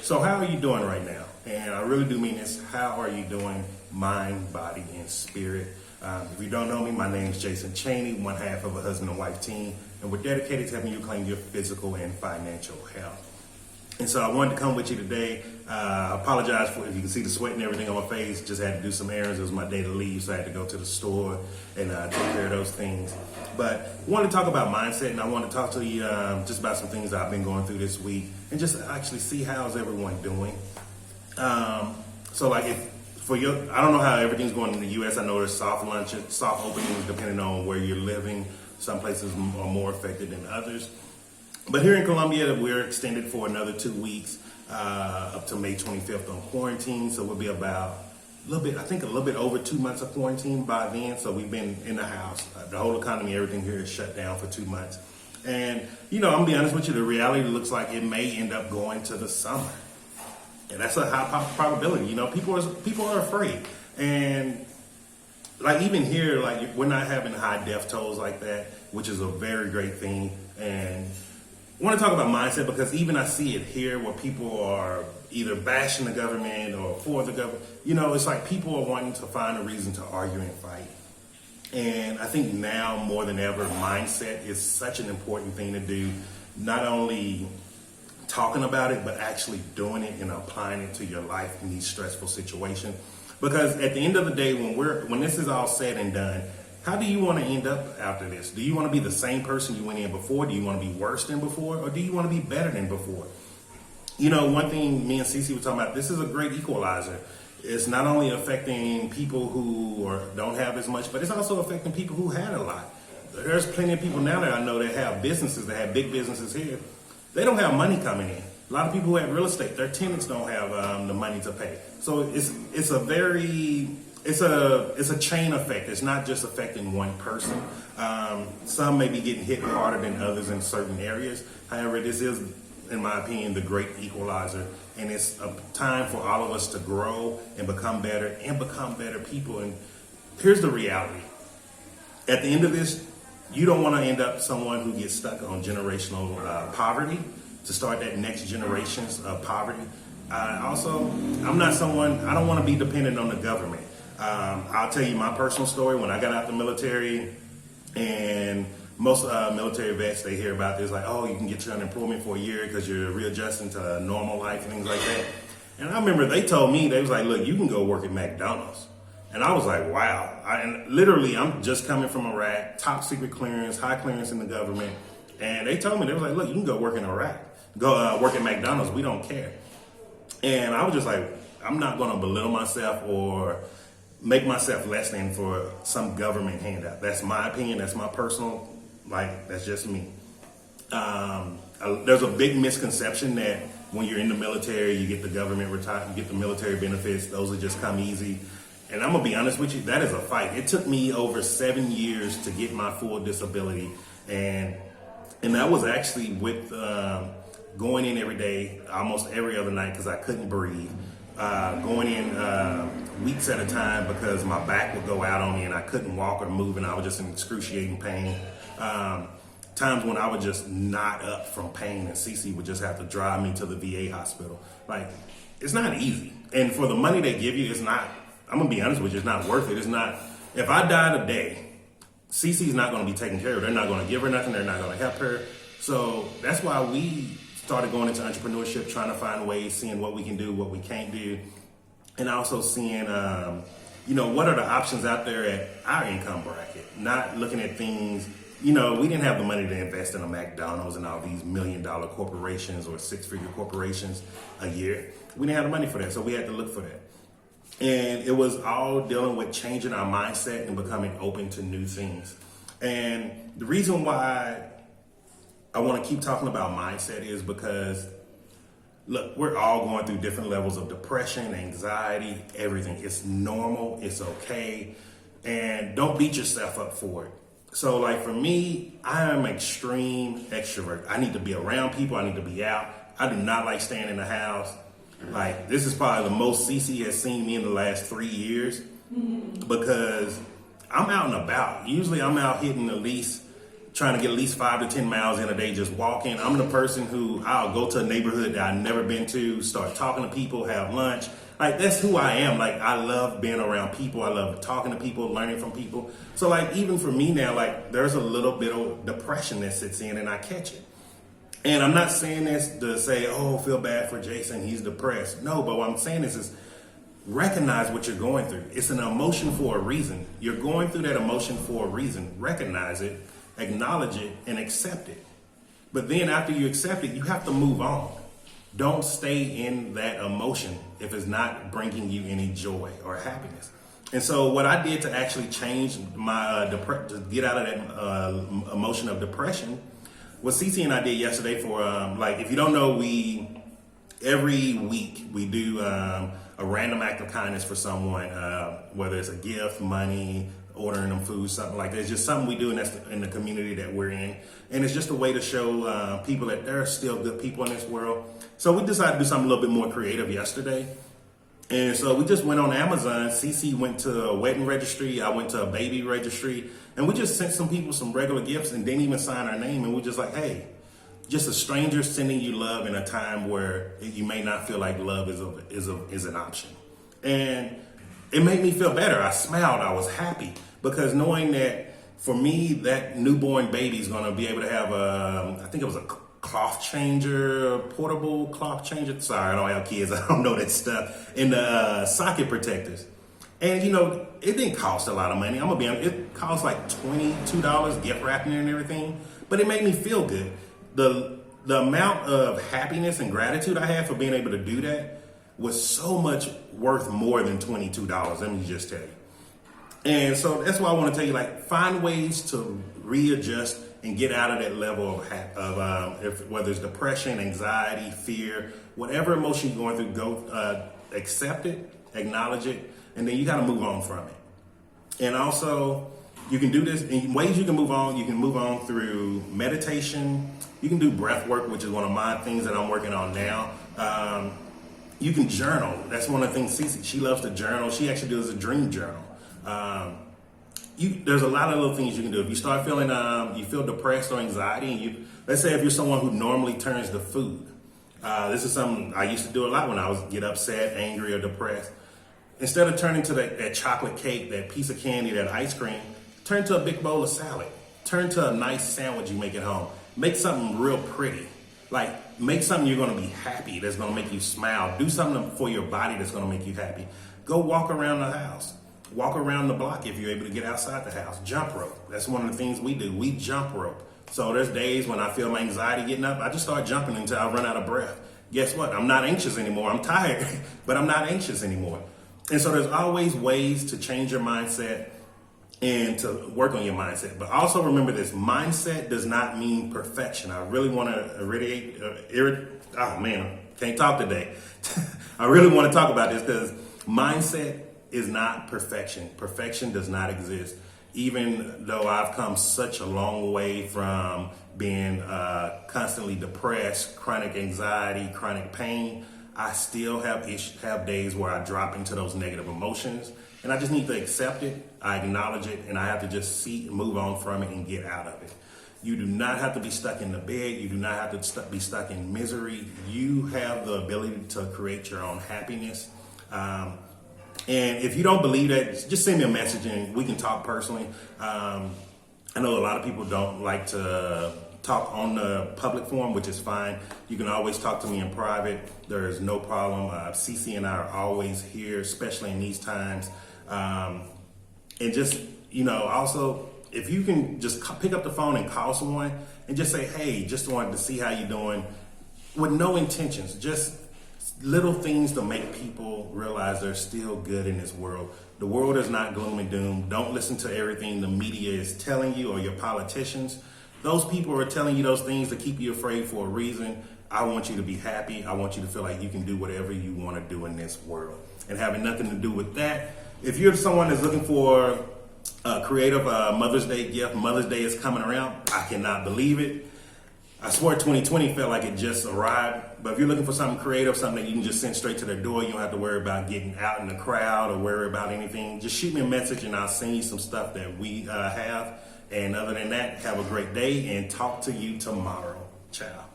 So how are you doing right now? And I really do mean this. How are you doing mind, body, and spirit? If you don't know me, my name is Jason Chaney, one half of a husband and wife team, and we're dedicated to helping you claim your physical and financial health. And so I wanted to come with you today. I apologize for if you can see the sweat and everything on my face. Just had to do some errands. It was my day to leave, so I had to go to the store and take care of those things. But I wanted to talk about mindset, and I want to talk to you just about some things that I've been going through this week, and just actually see how's everyone doing. So like I don't know how everything's going in the U.S. I know there's soft openings depending on where you're living. Some places are more affected than others. But here in Colombia, we're extended for another 2 weeks, up to May 25th on quarantine. So we'll be about a little bit over 2 months of quarantine by then. So we've been in the house. The whole economy, everything here is shut down for 2 months. And, I'm gonna be honest with you, the reality looks like it may end up going to the summer. And that's a high probability. People are afraid. And like even here, like we're not having high death tolls like that, which is a very great thing. And I want to talk about mindset because even I see it here where people are either bashing the government or for the government. It's like people are wanting to find a reason to argue and fight. And I think now more than ever, mindset is such an important thing to do. Not only talking about it, but actually doing it and applying it to your life in these stressful situations. Because at the end of the day, when this is all said and done, how do you want to end up after this? Do you want to be the same person you went in before? Do you want to be worse than before? Or do you want to be better than before? One thing me and Cece were talking about, this is a great equalizer. It's not only affecting people who don't have as much, but it's also affecting people who had a lot. There's plenty of people now that I know that have businesses, that have big businesses here. They don't have money coming in. A lot of people who have real estate, their tenants don't have the money to pay. So it's a chain effect. It's not just affecting one person. Some may be getting hit harder than others in certain areas. However, this is, in my opinion, the great equalizer. And it's a time for all of us to grow and become better people. And here's the reality. At the end of this, you don't want to end up someone who gets stuck on generational poverty to start that next generations of poverty. I don't want to be dependent on the government. I'll tell you my personal story. When I got out the military, and most military vets, they hear about this, like, oh, you can get your unemployment for a year because you're readjusting to normal life and things like that. And I remember they told me, they was like, look, you can go work at McDonald's. And I was like, wow. I'm just coming from Iraq, top secret clearance, high clearance in the government. And they told me, they was like, look, you can go work in Iraq. Go work at McDonald's. We don't care. And I was just like, I'm not going to belittle myself or make myself less than for some government handout. That's my opinion. That's my personal, that's just me. There's a big misconception that when you're in the military, you get the government retire, you get the military benefits. Those will just come easy. And I'm going to be honest with you, that is a fight. It took me over 7 years to get my full disability. And that was actually with going in every day, almost every other night because I couldn't breathe. Going in weeks at a time because my back would go out on me and I couldn't walk or move and I was just in excruciating pain. Times when I was just not up from pain and Cece would just have to drive me to the VA hospital. It's not easy. And for the money they give you, it's not, I'm going to be honest with you, it's not worth it. It's not, if I die today, Cece's not going to be taken care of. They're not going to give her nothing. They're not going to help her. So that's why we started going into entrepreneurship, trying to find ways, seeing what we can do, what we can't do, and also seeing, what are the options out there at our income bracket, not looking at things, we didn't have the money to invest in a McDonald's and all these $1 million corporations or six-figure corporations a year. We didn't have the money for that, so we had to look for that. And it was all dealing with changing our mindset and becoming open to new things. And the reason why I want to keep talking about mindset is because, look, we're all going through different levels of depression, anxiety, everything. It's normal. It's okay. And don't beat yourself up for it. So for me, I am extreme extrovert. I need to be around people. I need to be out. I do not like staying in the house. This is probably the most Cece has seen me in the last 3 years because I'm out and about. Usually I'm out hitting at least trying to get at least 5 to 10 miles in a day just walking. I'm the person who I'll go to a neighborhood that I've never been to, start talking to people, have lunch. Like, that's who I am. Like, I love being around people. I love talking to people, learning from people. So, like, even for me now, like, there's a little bit of depression that sits in and I catch it. And I'm not saying this to say, oh, feel bad for Jason, he's depressed. No, but what I'm saying is recognize what you're going through. It's an emotion for a reason. You're going through that emotion for a reason. Recognize it, acknowledge it, and accept it. But then after you accept it, you have to move on. Don't stay in that emotion if it's not bringing you any joy or happiness. And so what I did to actually change my to get out of that emotion of depression what Cece and I did yesterday for, like, if you don't know, every week we do a random act of kindness for someone, whether it's a gift, money, ordering them food, something like that. It's just something we do in the community that we're in. And it's just a way to show people that there are still good people in this world. So we decided to do something a little bit more creative yesterday. And so we just went on Amazon. Cece went to a wedding registry. I went to a baby registry. And we just sent some people some regular gifts and didn't even sign our name. And we're just like, hey, just a stranger sending you love in a time where you may not feel like love is an option. And it made me feel better. I smiled. I was happy because knowing that for me, that newborn baby is going to be able to have I think it was a cloth changer, portable cloth changer. Sorry, I don't have kids. I don't know that stuff. And the socket protectors. And, you know, it didn't cost a lot of money. I'm going to be honest. It cost like $22 gift wrapping and everything. But it made me feel good. The amount of happiness and gratitude I had for being able to do that was so much worth more than $22. Let me just tell you. And so that's why I want to tell you, like, find ways to readjust and get out of that level of whether it's depression, anxiety, fear, whatever emotion you're going through, go accept it, acknowledge it, and then you got to move on from it. And also, you can do this in ways you can move on. You can move on through meditation. You can do breath work, which is one of my things that I'm working on now. You can journal. That's one of the things Cece, she loves to journal. She actually does a dream journal. There's a lot of little things you can do. If you start feeling, you feel depressed or anxiety, and let's say if you're someone who normally turns to food. This is something I used to do a lot when I was get upset, angry, or depressed. Instead of turning to that chocolate cake, that piece of candy, that ice cream, turn to a big bowl of salad. Turn to a nice sandwich you make at home. Make something real pretty. Like, make something you're going to be happy, that's going to make you smile. Do something for your body that's going to make you happy. Go walk around the house. Walk around the block if you're able to get outside the house. Jump rope. That's one of the things we do. We jump rope. So there's days when I feel my anxiety getting up, I just start jumping until I run out of breath. Guess what? I'm not anxious anymore. I'm tired, but I'm not anxious anymore. And so there's always ways to change your mindset and to work on your mindset. But also remember this, mindset does not mean perfection. I really want to can't talk today. I really want to talk about this because mindset is not perfection. Perfection does not exist. Even though I've come such a long way from being constantly depressed, chronic anxiety, chronic pain, I still have days where I drop into those negative emotions, and I just need to accept it, I acknowledge it, and I have to just move on from it and get out of it. You do not have to be stuck in the bed. You do not have to be stuck in misery. You have the ability to create your own happiness. And if you don't believe that, just send me a message and we can talk personally. I know a lot of people don't like to talk on the public forum, which is fine. You can always talk to me in private. There is no problem. Cece and I are always here, especially in these times. And just, also, if you can just pick up the phone and call someone and just say, hey, just wanted to see how you're doing, with no intentions, just little things to make people realize there's still good in this world. The world is not gloom and doom. Don't listen to everything the media is telling you or your politicians. Those people are telling you those things to keep you afraid for a reason. I want you to be happy. I want you to feel like you can do whatever you want to do in this world. And having nothing to do with that, if you're someone that's looking for a creative Mother's Day gift, Mother's Day is coming around. I cannot believe it. I swear 2020 felt like it just arrived. But if you're looking for something creative, something that you can just send straight to their door, you don't have to worry about getting out in the crowd or worry about anything. Just shoot me a message and I'll send you some stuff that we have. And other than that, have a great day and talk to you tomorrow. Ciao.